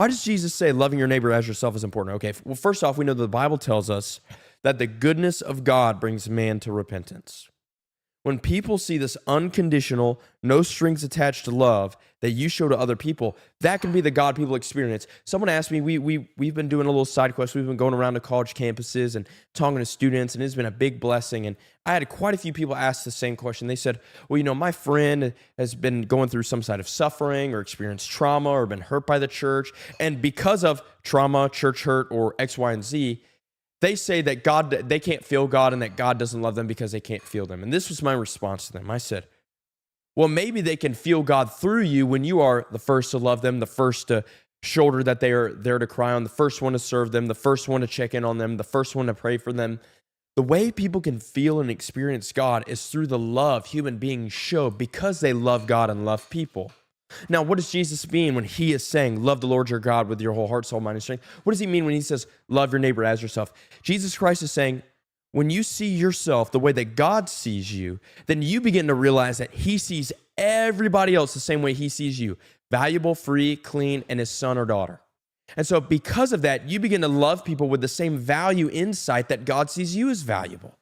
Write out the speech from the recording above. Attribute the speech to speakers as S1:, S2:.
S1: Why does Jesus say loving your neighbor as yourself is important? Okay, well, first off, we know that the Bible tells us that the goodness of God brings man to repentance. When people see this unconditional, no strings attached to love that you show to other people, that can be the God people experience. Someone asked me, we've been doing a little side quest. We've been going around to college campuses and talking to students, and it's been a big blessing. And I had quite a few people ask the same question. They said, well, my friend has been going through some side of suffering or experienced trauma or been hurt by the church. And because of trauma, church hurt, or X, Y, and Z, they say that they can't feel God and that God doesn't love them because they can't feel them. And this was my response to them. I said, well, maybe they can feel God through you when you are the first to love them, the first to shoulder that they are there to cry on, the first one to serve them, the first one to check in on them, the first one to pray for them. The way people can feel and experience God is through the love human beings show because they love God and love people. Now, what does Jesus mean when he is saying, love the Lord your God with your whole heart, soul, mind, and strength? What does he mean when he says, love your neighbor as yourself? Jesus Christ is saying, when you see yourself the way that God sees you, then you begin to realize that he sees everybody else the same way he sees you, valuable, free, clean, and his son or daughter. And so because of that, you begin to love people with the same value insight that God sees you as valuable.